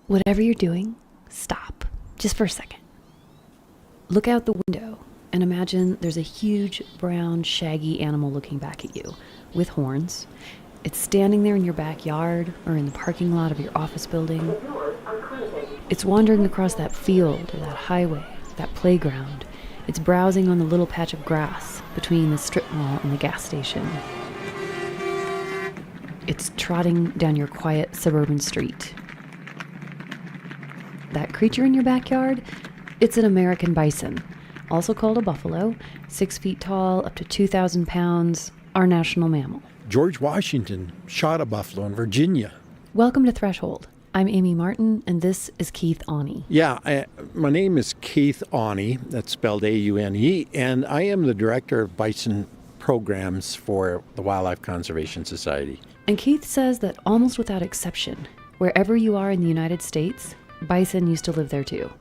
Whatever you're doing, stop, just for a second. Look out the window and imagine there's a huge, brown, shaggy animal looking back at you, with horns. It's standing there in your backyard or in the parking lot of your office building. It's wandering across that field or that highway, that playground. It's browsing on the little patch of grass between the strip mall and the gas station. It's trotting down your quiet suburban street. That creature in your backyard, it's an American bison, also called a buffalo, 6 feet tall, up to 2,000 pounds, our national mammal. George Washington shot a buffalo in Virginia. Welcome to Threshold. I'm Amy Martin, and this is Keith Aune. Yeah, my name is Keith Aune, that's spelled A-U-N-E, and I am the director of bison programs for the Wildlife Conservation Society. And Keith says that almost without exception, wherever you are in the United States, bison used to live there too.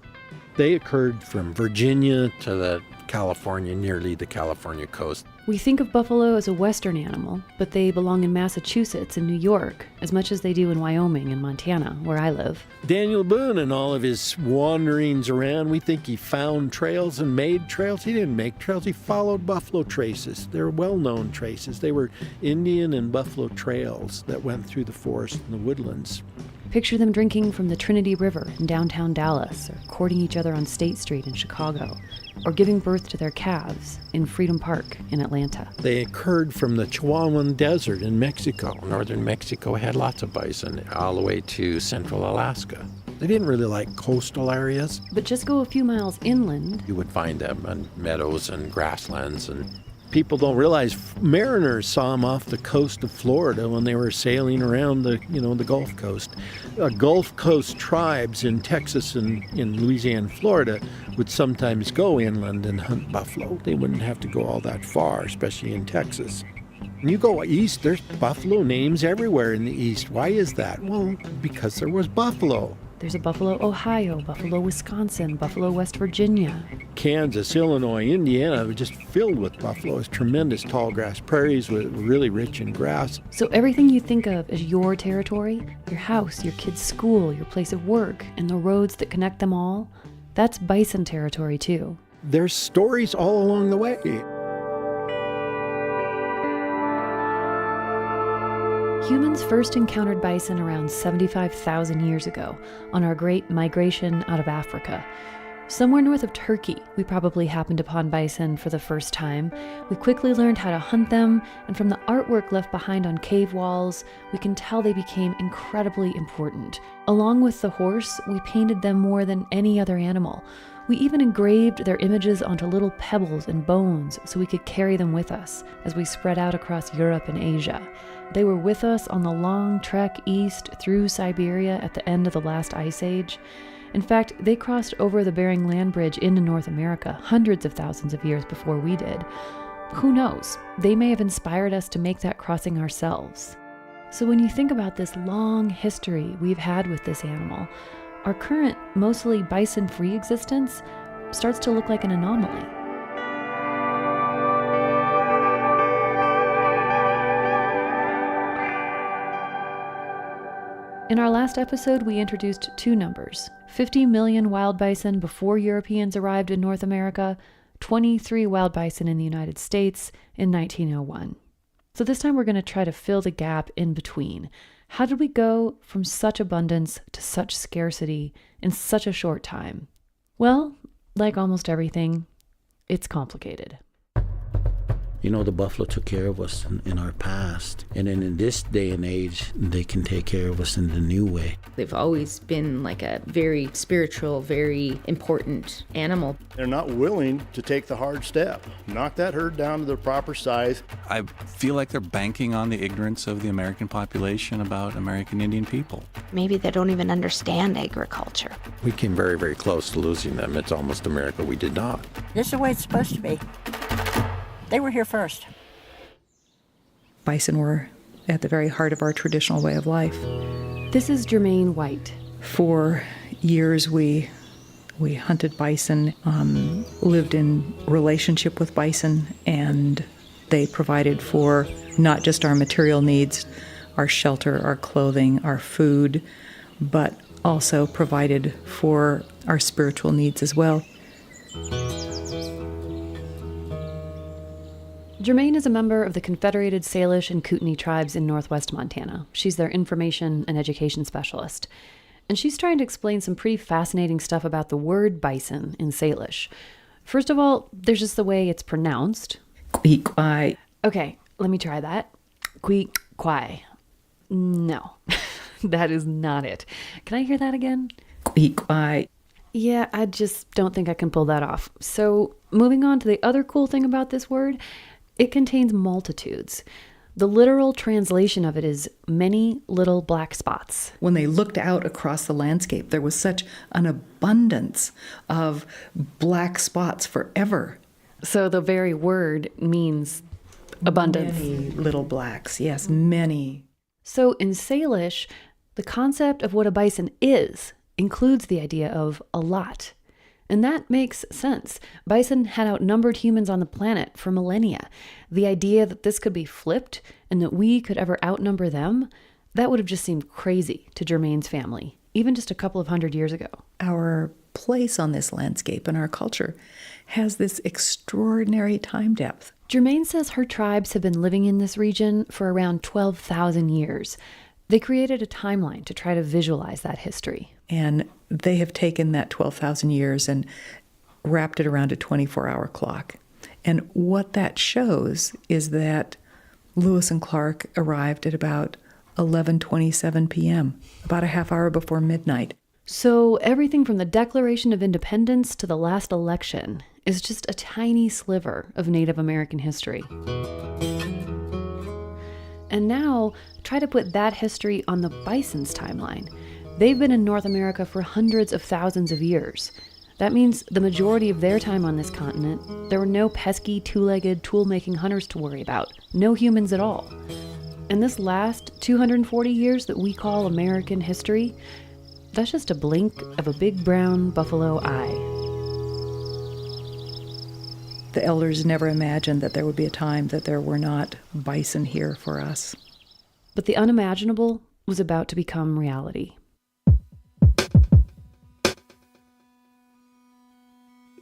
They occurred from Virginia to nearly the California coast. We think of buffalo as a western animal, but they belong in Massachusetts and New York as much as they do in Wyoming and Montana, where I live. Daniel Boone and all of his wanderings around, we think he found trails and made trails. He didn't make trails, he followed buffalo traces. They're well-known traces. They were Indian and buffalo trails that went through the forest and the woodlands. Picture them drinking from the Trinity River in downtown Dallas, or courting each other on State Street in Chicago, or giving birth to their calves in Freedom Park in Atlanta. They occurred from the Chihuahuan Desert in Mexico. Northern Mexico had lots of bison, all the way to central Alaska. They didn't really like coastal areas. But just go a few miles inland. You would find them on meadows and grasslands, and people don't realize mariners saw them off the coast of Florida when they were sailing around the Gulf Coast. Gulf Coast tribes in Texas and in Louisiana and Florida would sometimes go inland and hunt buffalo. They wouldn't have to go all that far, especially in Texas. When you go east, there's buffalo names everywhere in the east. Why is that? Well, because there was buffalo. There's a Buffalo, Ohio, Buffalo, Wisconsin, Buffalo, West Virginia. Kansas, Illinois, Indiana were just filled with buffalo. It's tremendous tall grass prairies with really rich in grass. So everything you think of as your territory, your house, your kid's school, your place of work, and the roads that connect them all, that's bison territory too. There's stories all along the way. Humans first encountered bison around 75,000 years ago on our great migration out of Africa. Somewhere north of Turkey, we probably happened upon bison for the first time. We quickly learned how to hunt them, and from the artwork left behind on cave walls, we can tell they became incredibly important. Along with the horse, we painted them more than any other animal. We even engraved their images onto little pebbles and bones so we could carry them with us as we spread out across Europe and Asia. They were with us on the long trek east through Siberia at the end of the last ice age. In fact, they crossed over the Bering Land Bridge into North America hundreds of thousands of years before we did. Who knows? They may have inspired us to make that crossing ourselves. So when you think about this long history we've had with this animal, our current, mostly bison-free existence starts to look like an anomaly. In our last episode, we introduced two numbers: 50 million wild bison before Europeans arrived in North America, 23 wild bison in the United States in 1901. So this time we're going to try to fill the gap in between. How did we go from such abundance to such scarcity in such a short time? Well, like almost everything, it's complicated. You know, the buffalo took care of us in our past. And then in this day and age, they can take care of us in the new way. They've always been like a very spiritual, very important animal. They're not willing to take the hard step, knock that herd down to the proper size. I feel like they're banking on the ignorance of the American population about American Indian people. Maybe they don't even understand agriculture. We came very, very close to losing them. It's almost a miracle we did not. This is the way it's supposed to be. They were here first. Bison were at the very heart of our traditional way of life. This is Jermaine White. For years, we hunted bison, lived in relationship with bison, and they provided for not just our material needs, our shelter, our clothing, our food, but also provided for our spiritual needs as well. Germaine is a member of the Confederated Salish and Kootenai tribes in northwest Montana. She's their information and education specialist. And she's trying to explain some pretty fascinating stuff about the word bison in Salish. First of all, there's just the way it's pronounced. Kwee-kwai. Okay, let me try that. Kwee-kwai. No, that is not it. Can I hear that again? Kwee-kwai. Yeah, I just don't think I can pull that off. So, moving on to the other cool thing about this word, it contains multitudes. The literal translation of it is many little black spots. When they looked out across the landscape, there was such an abundance of black spots forever. So the very word means abundance. Many little blacks, yes, many. So in Salish, the concept of what a bison is includes the idea of a lot. And that makes sense. Bison had outnumbered humans on the planet for millennia. The idea that this could be flipped and that we could ever outnumber them, that would have just seemed crazy to Germaine's family, even just a couple of hundred years ago. Our place on this landscape and our culture has this extraordinary time depth. Germaine says her tribes have been living in this region for around 12,000 years. They created a timeline to try to visualize that history. And they have taken that 12,000 years and wrapped it around a 24-hour clock. And what that shows is that Lewis and Clark arrived at about 11:27 p.m., about a half hour before midnight. So everything from the Declaration of Independence to the last election is just a tiny sliver of Native American history. And now, try to put that history on the bison's timeline. They've been in North America for hundreds of thousands of years. That means the majority of their time on this continent, there were no pesky, two-legged, tool-making hunters to worry about. No humans at all. And this last 240 years that we call American history, that's just a blink of a big brown buffalo eye. The elders never imagined that there would be a time that there were not bison here for us. But the unimaginable was about to become reality.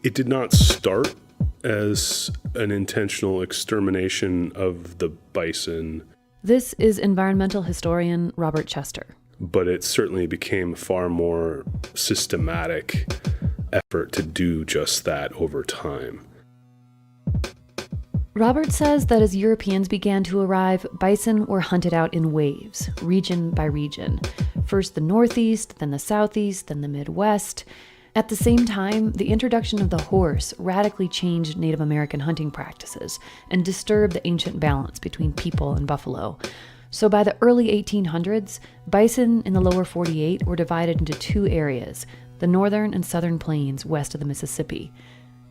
It did not start as an intentional extermination of the bison. This is environmental historian Robert Chester. But it certainly became a far more systematic effort to do just that over time. Robert says that as Europeans began to arrive, bison were hunted out in waves, region by region. First the Northeast, then the Southeast, then the Midwest. At the same time, the introduction of the horse radically changed Native American hunting practices and disturbed the ancient balance between people and buffalo. So by the early 1800s, bison in the lower 48 were divided into two areas, the northern and southern plains west of the Mississippi.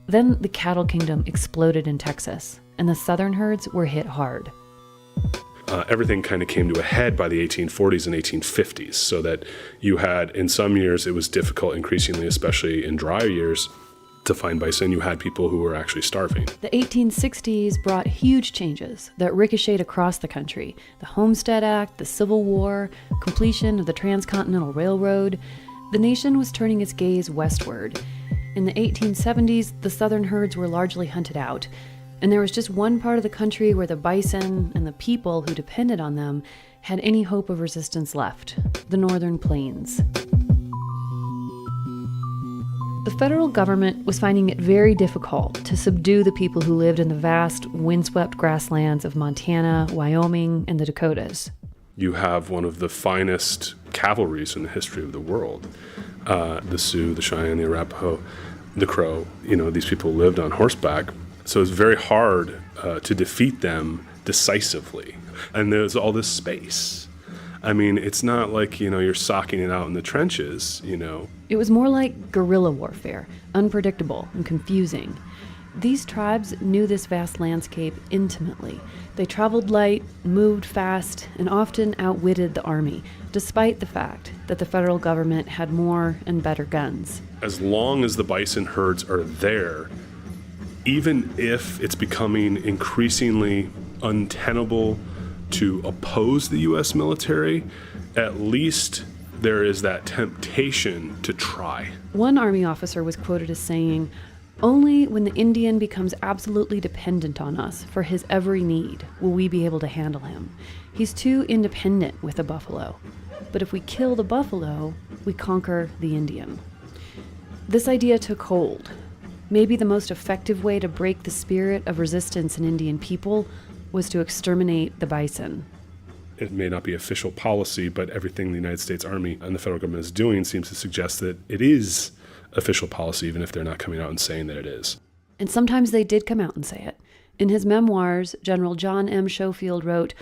Then the cattle kingdom exploded in Texas, and the southern herds were hit hard. Everything kind of came to a head by the 1840s and 1850s, so that you had, in some years, it was difficult increasingly, especially in drier years, to find bison. You had people who were actually starving. The 1860s brought huge changes that ricocheted across the country. The Homestead Act, the Civil War, completion of the Transcontinental Railroad. The nation was turning its gaze westward. In the 1870s, the southern herds were largely hunted out, and there was just one part of the country where the bison and the people who depended on them had any hope of resistance left, the northern plains. The federal government was finding it very difficult to subdue the people who lived in the vast, windswept grasslands of Montana, Wyoming, and the Dakotas. You have one of the finest cavalries in the history of the world. The Sioux, the Cheyenne, the Arapaho, the Crow, these people lived on horseback. So it's very hard to defeat them decisively. And there's all this space. I mean, it's not like, you're socking it out in the trenches, It was more like guerrilla warfare, unpredictable and confusing. These tribes knew this vast landscape intimately. They traveled light, moved fast, and often outwitted the army, despite the fact that the federal government had more and better guns. As long as the bison herds are there, even if it's becoming increasingly untenable to oppose the U.S. military, at least there is that temptation to try. One Army officer was quoted as saying, "Only when the Indian becomes absolutely dependent on us for his every need will we be able to handle him. He's too independent with the buffalo. But if we kill the buffalo, we conquer the Indian." This idea took hold. Maybe the most effective way to break the spirit of resistance in Indian people was to exterminate the bison. It may not be official policy, but everything the United States Army and the federal government is doing seems to suggest that it is official policy, even if they're not coming out and saying that it is. And sometimes they did come out and say it. In his memoirs, General John M. Schofield wrote,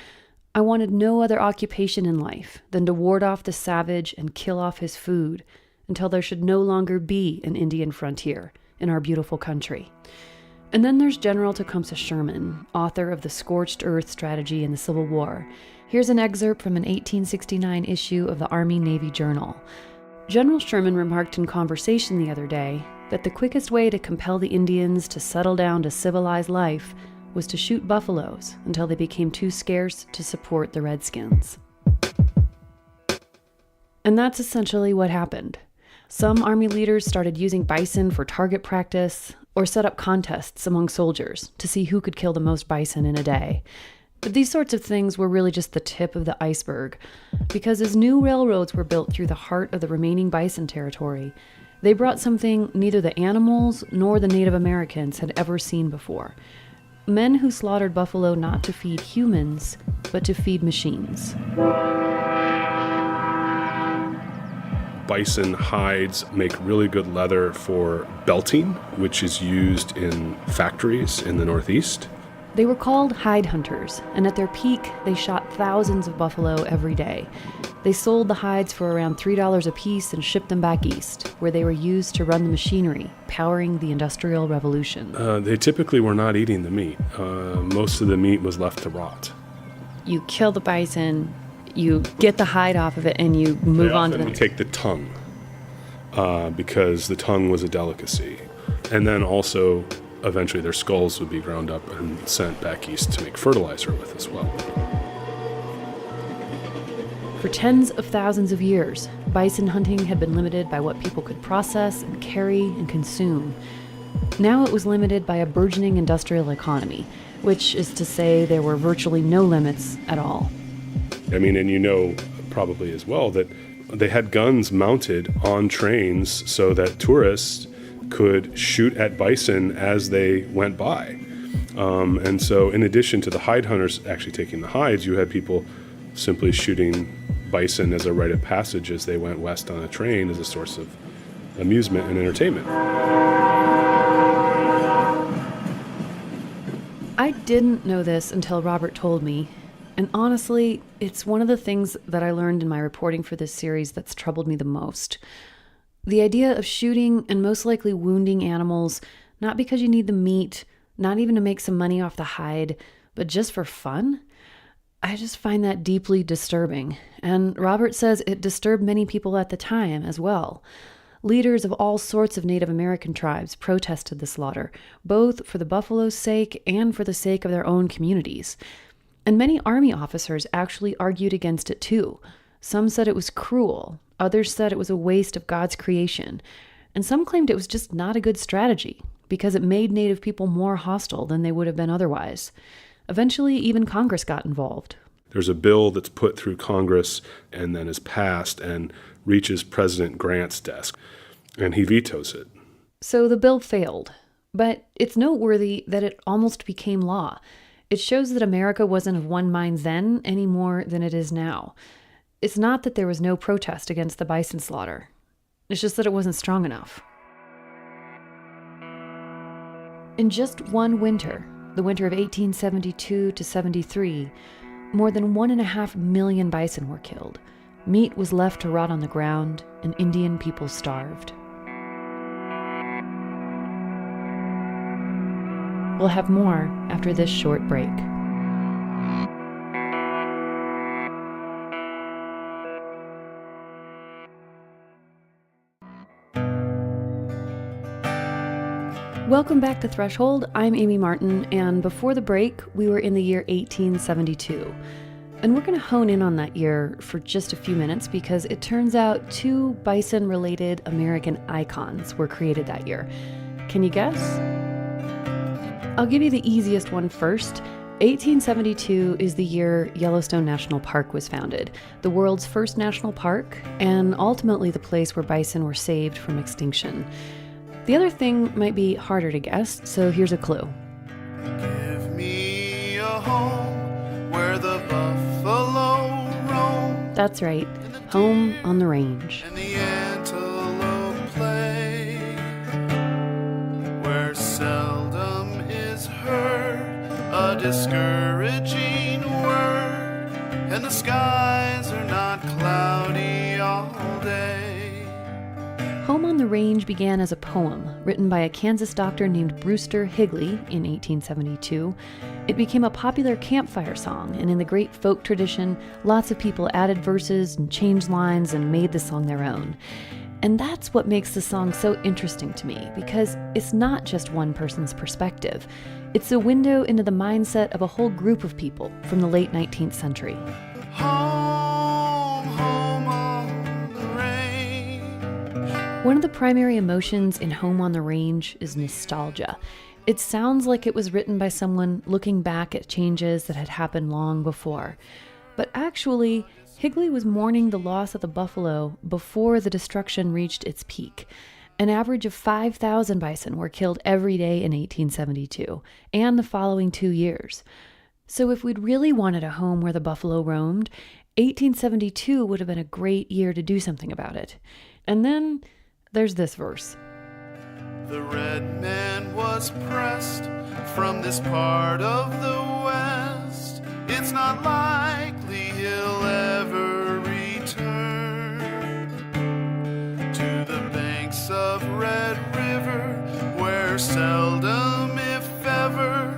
"I wanted no other occupation in life than to ward off the savage and kill off his food until there should no longer be an Indian frontier in our beautiful country." And then there's General Tecumseh Sherman, author of the Scorched Earth Strategy in the Civil War. Here's an excerpt from an 1869 issue of the Army-Navy Journal. General Sherman remarked in conversation the other day that the quickest way to compel the Indians to settle down to civilized life was to shoot buffaloes until they became too scarce to support the Redskins. And that's essentially what happened. Some Army leaders started using bison for target practice or set up contests among soldiers to see who could kill the most bison in a day. But these sorts of things were really just the tip of the iceberg, because as new railroads were built through the heart of the remaining bison territory, they brought something neither the animals nor the Native Americans had ever seen before. Men who slaughtered buffalo not to feed humans, but to feed machines. Bison hides make really good leather for belting, which is used in factories in the Northeast. They were called hide hunters, and at their peak, they shot thousands of buffalo every day. They sold the hides for around $3 a piece and shipped them back east, where they were used to run the machinery, powering the Industrial Revolution. They typically were not eating the meat. Most of the meat was left to rot. You kill the bison, you get the hide off of it, and you move on to the... They take the tongue, because the tongue was a delicacy. And then also, eventually their skulls would be ground up and sent back east to make fertilizer with as well. For tens of thousands of years, bison hunting had been limited by what people could process and carry and consume. Now it was limited by a burgeoning industrial economy, which is to say there were virtually no limits at all. I mean, and you know probably as well that they had guns mounted on trains so that tourists could shoot at bison as they went by. And so in addition to the hide hunters actually taking the hides, you had people simply shooting bison as a rite of passage as they went west on a train as a source of amusement and entertainment. I didn't know this until Robert told me, and honestly, it's one of the things that I learned in my reporting for this series that's troubled me the most. The idea of shooting and most likely wounding animals, not because you need the meat, not even to make some money off the hide, but just for fun? I just find that deeply disturbing, and Robert says it disturbed many people at the time as well. Leaders of all sorts of Native American tribes protested the slaughter, both for the buffalo's sake and for the sake of their own communities. And many Army officers actually argued against it too. Some said it was cruel, others said it was a waste of God's creation, and some claimed it was just not a good strategy because it made Native people more hostile than they would have been otherwise. Eventually, even Congress got involved. There's a bill that's put through Congress and then is passed and reaches President Grant's desk, and he vetoes it. So the bill failed, but it's noteworthy that it almost became law. It shows that America wasn't of one mind then any more than it is now. It's not that there was no protest against the bison slaughter. It's just that it wasn't strong enough. In just one winter, the winter of 1872 to 73, more than 1.5 million bison were killed. Meat was left to rot on the ground, and Indian people starved. We'll have more after this short break. Welcome back to Threshold. I'm Amy Martin, and before the break, we were in the year 1872. And we're going to hone in on that year for just a few minutes because it turns out 2 bison-related American icons were created that year. Can you guess? I'll give you the easiest one first. 1872 is the year Yellowstone National Park was founded, the world's first national park, and ultimately the place where bison were saved from extinction. The other thing might be harder to guess, so here's a clue. Give me a home where the buffalo roam. That's right, home on the range. And the antelope play, where seldom is heard a discouraging word, and the skies are not cloudy all day. Home on the Range began as a poem written by a Kansas doctor named Brewster Higley in 1872. It became a popular campfire song, and in the great folk tradition, lots of people added verses and changed lines and made the song their own. And that's what makes the song so interesting to me, because it's not just one person's perspective. It's a window into the mindset of a whole group of people from the late 19th century. Home, home on the range. One of the primary emotions in Home on the Range is nostalgia. It sounds like it was written by someone looking back at changes that had happened long before. But actually, Higley was mourning the loss of the buffalo before the destruction reached its peak. An average of 5,000 bison were killed every day in 1872, and the following 2 years. So if we'd really wanted a home where the buffalo roamed, 1872 would have been a great year to do something about it. And then there's this verse. The red man was pressed from this part of the West. It's not likely he'll ever return to the banks of Red River, where seldom, if ever,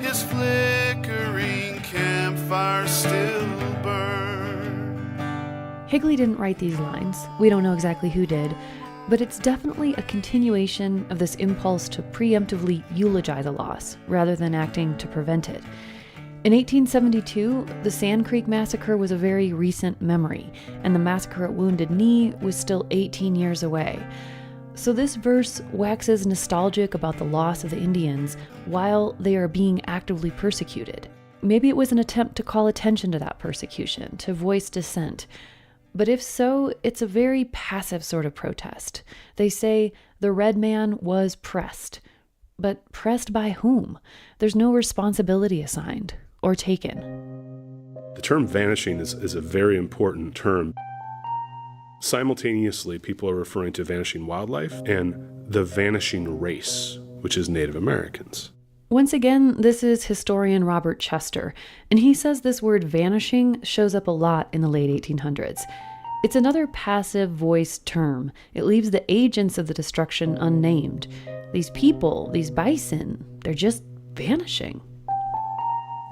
his flickering campfires still burn. Higley didn't write these lines. We don't know exactly who did, but it's definitely a continuation of this impulse to preemptively eulogize a loss rather than acting to prevent it. In 1872, the Sand Creek Massacre was a very recent memory, and the massacre at Wounded Knee was still 18 years away. So this verse waxes nostalgic about the loss of the Indians while they are being actively persecuted. Maybe it was an attempt to call attention to that persecution, to voice dissent. But if so, it's a very passive sort of protest. They say the red man was pressed. But pressed by whom? There's no responsibility assigned or taken. The term vanishing is a very important term. Simultaneously, people are referring to vanishing wildlife and the vanishing race, which is Native Americans. Once again, this is historian Robert Chester, and he says this word vanishing shows up a lot in the late 1800s. It's another passive voiced term. It leaves the agents of the destruction unnamed. These people, these bison, they're just vanishing.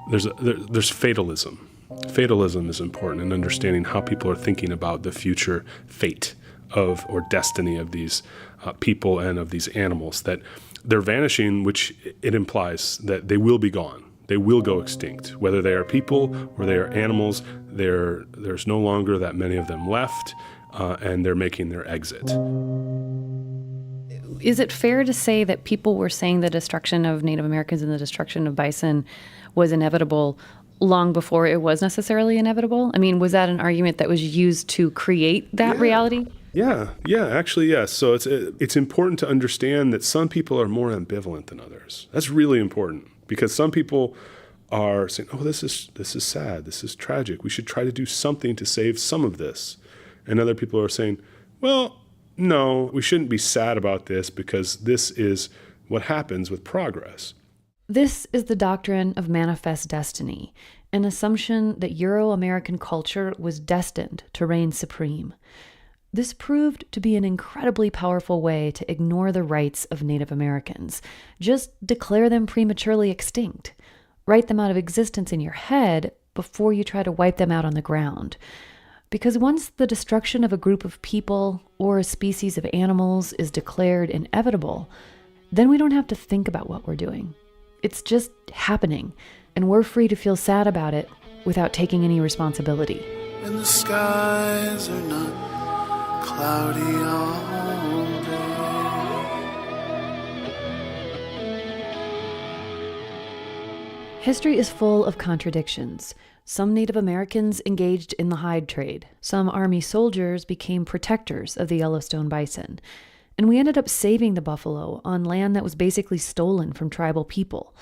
There's fatalism. Fatalism is important in understanding how people are thinking about the future fate of or destiny of these people and of these animals, that they're vanishing, which it implies that they will be gone. They will go extinct. Whether they are people or they are animals, there's no longer that many of them left, and they're making their exit. Is it fair to say that people were saying the destruction of Native Americans and the destruction of bison was inevitable long before it was necessarily inevitable? I mean, was that an argument that was used to create that reality? Yeah, actually, yes. So it's important to understand that some people are more ambivalent than others. That's really important, because some people are saying, oh, this is sad, this is tragic, we should try to do something to save some of this. And other people are saying, well, no, we shouldn't be sad about this because this is what happens with progress. This is the doctrine of manifest destiny, an assumption that Euro-American culture was destined to reign supreme. This proved to be an incredibly powerful way to ignore the rights of Native Americans. Just declare them prematurely extinct. Write them out of existence in your head before you try to wipe them out on the ground. Because once the destruction of a group of people or a species of animals is declared inevitable, then we don't have to think about what we're doing. It's just happening, and we're free to feel sad about it without taking any responsibility. And the skies are not cloudy all day. History is full of contradictions. Some Native Americans engaged in the hide trade. Some Army soldiers became protectors of the Yellowstone bison. And we ended up saving the buffalo on land that was basically stolen from tribal people.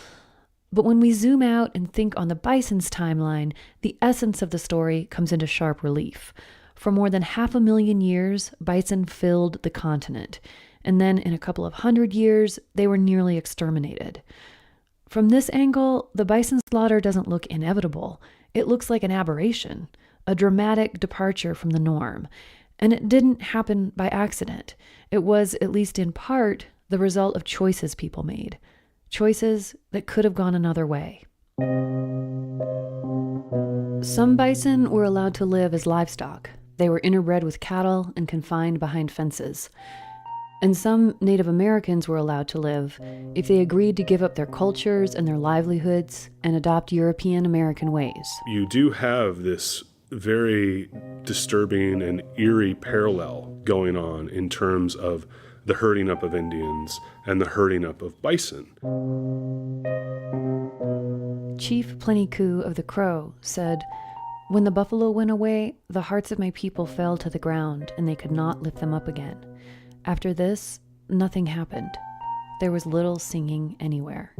But when we zoom out and think on the bison's timeline, the essence of the story comes into sharp relief. For more than 500,000 years, bison filled the continent. And then in a couple of hundred years, they were nearly exterminated. From this angle, the bison slaughter doesn't look inevitable. It looks like an aberration, a dramatic departure from the norm. And it didn't happen by accident. It was, at least in part, the result of choices people made. Choices that could have gone another way. Some bison were allowed to live as livestock. They were interbred with cattle and confined behind fences. And some Native Americans were allowed to live if they agreed to give up their cultures and their livelihoods and adopt European American ways. You do have this very disturbing and eerie parallel going on in terms of the herding up of Indians and the herding up of bison. Chief Plenty-Coup of the Crow said, "When the buffalo went away, the hearts of my people fell to the ground, and they could not lift them up again. After this, nothing happened. There was little singing anywhere."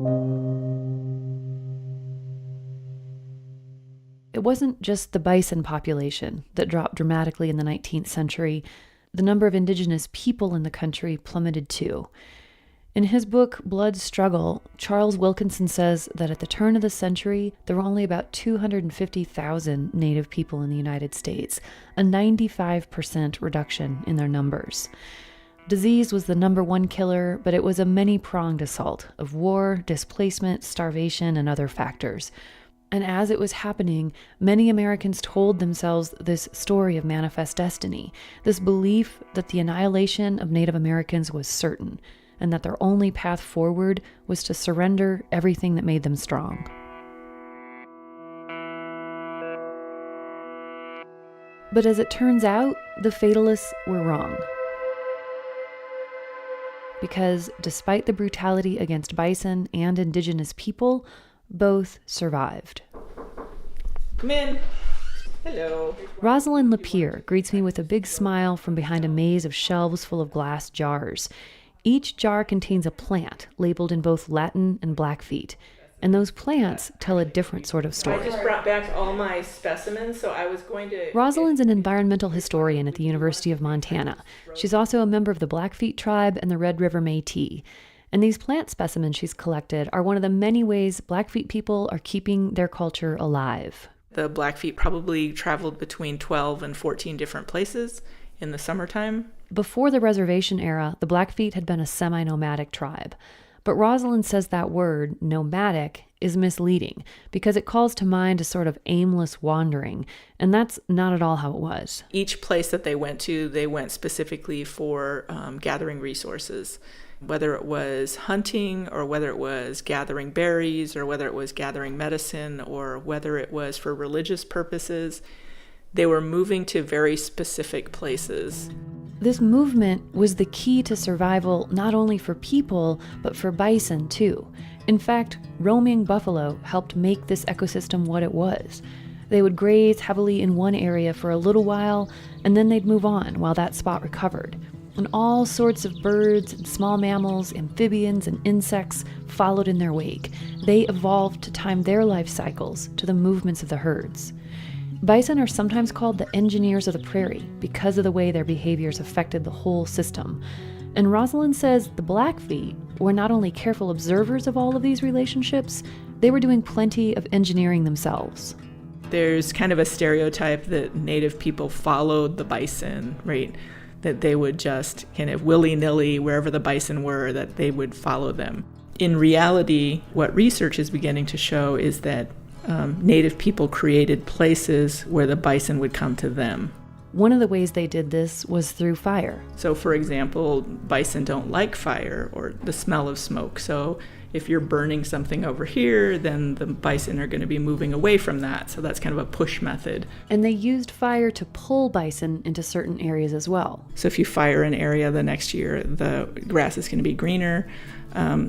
It wasn't just the bison population that dropped dramatically in the 19th century. The number of indigenous people in the country plummeted too. In his book, Blood's Struggle, Charles Wilkinson says that at the turn of the century, there were only about 250,000 Native people in the United States, a 95% reduction in their numbers. Disease was the number one killer, but it was a many-pronged assault of war, displacement, starvation, and other factors. And as it was happening, many Americans told themselves this story of manifest destiny, this belief that the annihilation of Native Americans was certain, and that their only path forward was to surrender everything that made them strong. But as it turns out, the fatalists were wrong. Because despite the brutality against bison and indigenous people, both survived. Come in. Hello. Rosalind Lapierre greets me with a big smile from behind a maze of shelves full of glass jars. Each jar contains a plant labeled in both Latin and Blackfeet, and those plants tell a different sort of story. I just brought back all my specimens, so I was going to... Rosalind's an environmental historian at the University of Montana. She's also a member of the Blackfeet tribe and the Red River Métis. And these plant specimens she's collected are one of the many ways Blackfeet people are keeping their culture alive. The Blackfeet probably traveled between 12 and 14 different places in the summertime. Before the reservation era, the Blackfeet had been a semi-nomadic tribe. But Rosalind says that word, nomadic, is misleading because it calls to mind a sort of aimless wandering, and that's not at all how it was. Each place that they went to, they went specifically for gathering resources. Whether it was hunting or whether it was gathering berries or whether it was gathering medicine or whether it was for religious purposes, they were moving to very specific places. This movement was the key to survival not only for people, but for bison too. In fact, roaming buffalo helped make this ecosystem what it was. They would graze heavily in one area for a little while, and then they'd move on while that spot recovered. And all sorts of birds and small mammals, amphibians and insects followed in their wake. They evolved to time their life cycles to the movements of the herds. Bison are sometimes called the engineers of the prairie because of the way their behaviors affected the whole system. And Rosalind says the Blackfeet were not only careful observers of all of these relationships, they were doing plenty of engineering themselves. There's kind of a stereotype that Native people followed the bison, right? That they would just kind of willy-nilly, wherever the bison were, that they would follow them. In reality, what research is beginning to show is that Native people created places where the bison would come to them. One of the ways they did this was through fire. So, for example, bison don't like fire or the smell of smoke. So if you're burning something over here, then the bison are going to be moving away from that. So that's kind of a push method. And they used fire to pull bison into certain areas as well. So if you fire an area the next year, the grass is going to be greener.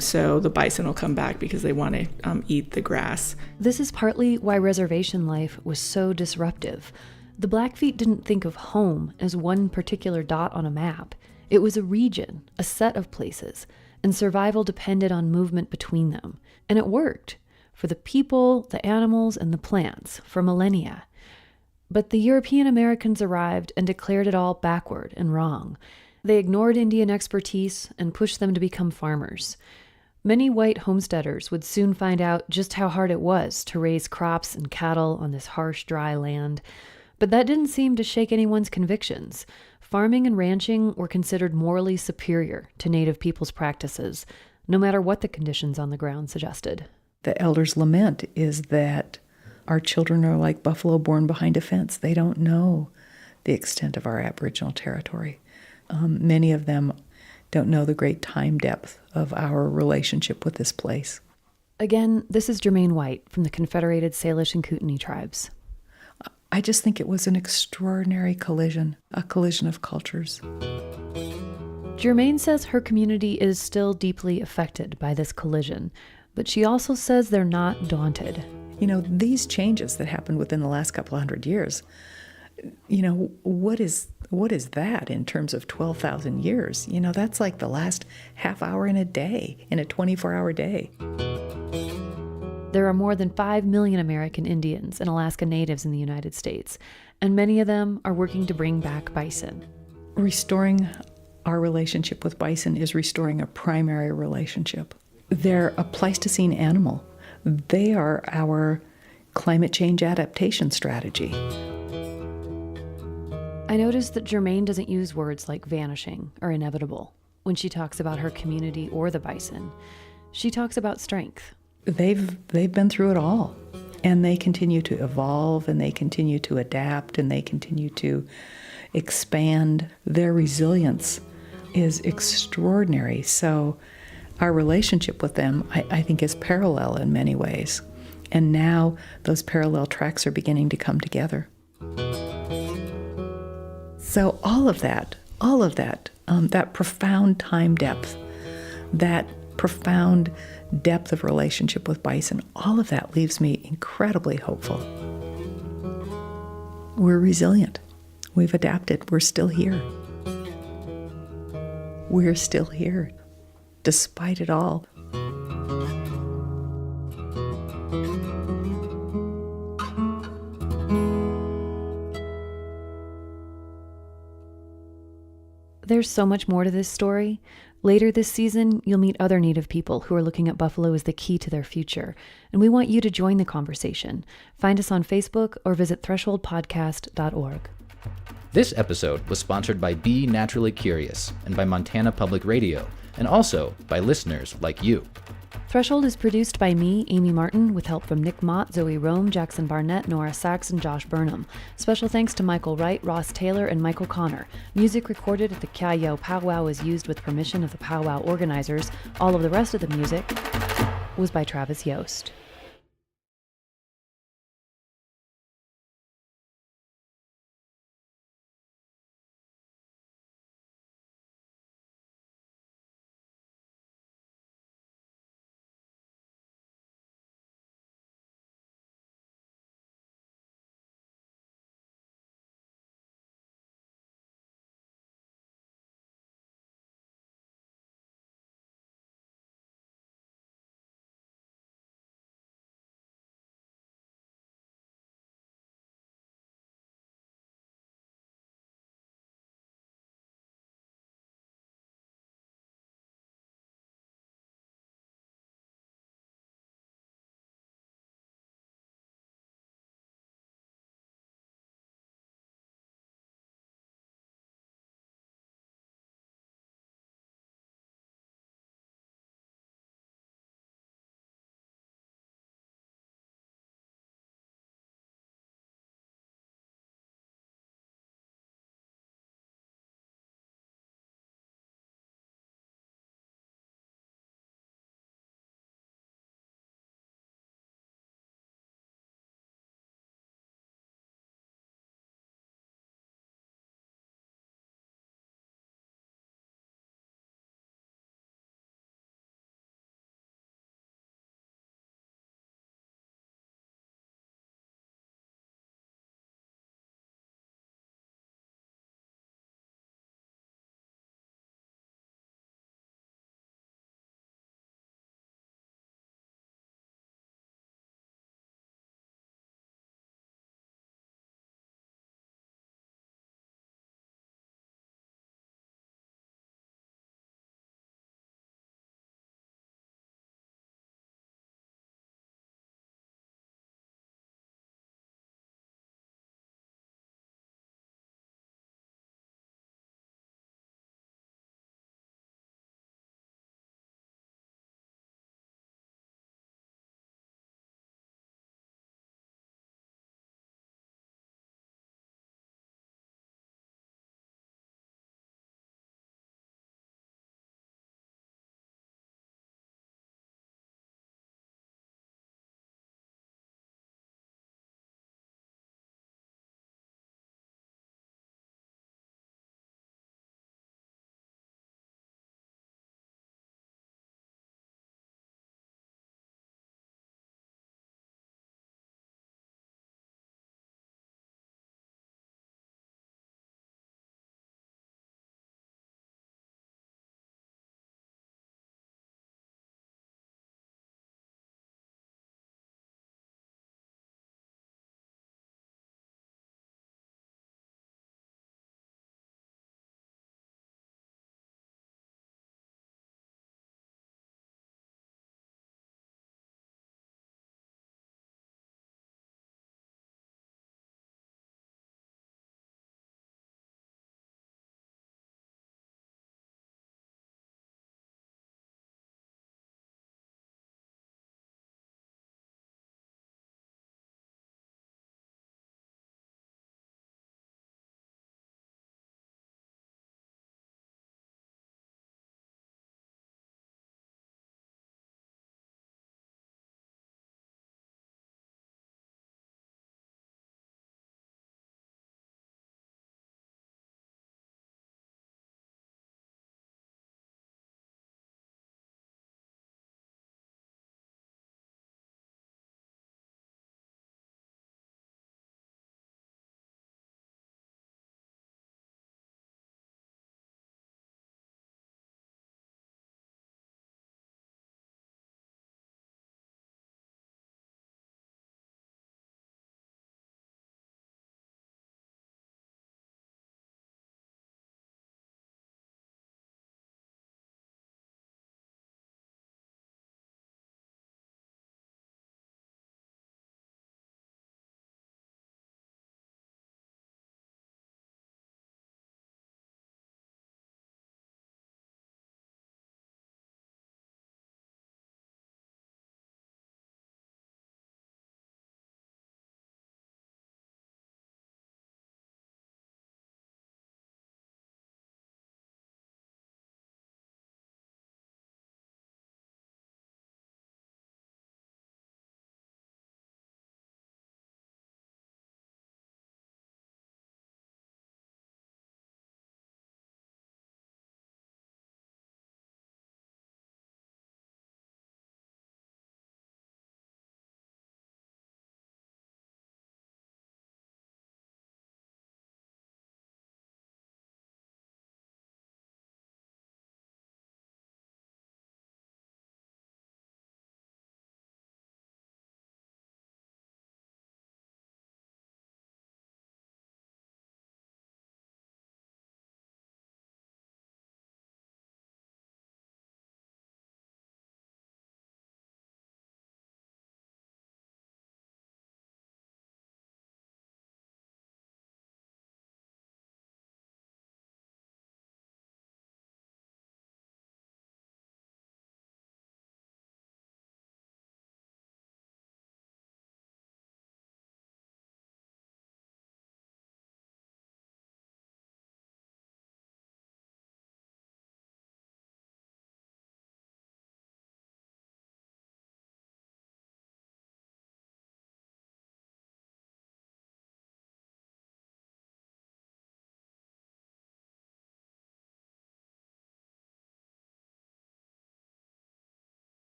So the bison will come back because they want to eat the grass. This is partly why reservation life was so disruptive. The Blackfeet didn't think of home as one particular dot on a map. It was a region, a set of places, and survival depended on movement between them. And it worked for the people, the animals, and the plants for millennia. But the European Americans arrived and declared it all backward and wrong. They ignored Indian expertise and pushed them to become farmers. Many white homesteaders would soon find out just how hard it was to raise crops and cattle on this harsh, dry land. But that didn't seem to shake anyone's convictions. Farming and ranching were considered morally superior to Native people's practices, no matter what the conditions on the ground suggested. The elders' lament is that our children are like buffalo born behind a fence. They don't know the extent of our Aboriginal territory. Many of them don't know the great time depth of our relationship with this place. Again, this is Jermaine White from the Confederated Salish and Kootenai tribes. I just think it was an extraordinary collision, a collision of cultures. Jermaine says her community is still deeply affected by this collision, but she also says they're not daunted. You know, these changes that happened within the last couple of hundred years, you know, what is that in terms of 12,000 years? You know, that's like the last half hour in a day, in a 24-hour day. There are more than 5 million American Indians and Alaska Natives in the United States, and many of them are working to bring back bison. Restoring our relationship with bison is restoring a primary relationship. They're a Pleistocene animal. They are our climate change adaptation strategy. I noticed that Jermaine doesn't use words like vanishing or inevitable when she talks about her community or the bison. She talks about strength. They've been through it all, and they continue to evolve, and they continue to adapt, and they continue to expand. Their resilience is extraordinary. So our relationship with them, I think, is parallel in many ways. And now those parallel tracks are beginning to come together. So all of that, that profound time depth, that profound depth of relationship with bison, all of that leaves me incredibly hopeful. We're resilient. We've adapted. We're still here. We're still here, despite it all. There's so much more to this story. Later this season, you'll meet other Native people who are looking at buffalo as the key to their future, and we want you to join the conversation. Find us on Facebook or visit thresholdpodcast.org. This episode was sponsored by Be Naturally Curious and by Montana Public Radio, and also by listeners like you. Threshold is produced by me, Amy Martin, with help from Nick Mott, Zoe Rome, Jackson Barnett, Nora Sachs, and Josh Burnham. Special thanks to Michael Wright, Ross Taylor, and Michael Connor. Music recorded at the Kyayo Powwow is used with permission of the powwow organizers. All of the rest of the music was by Travis Yost.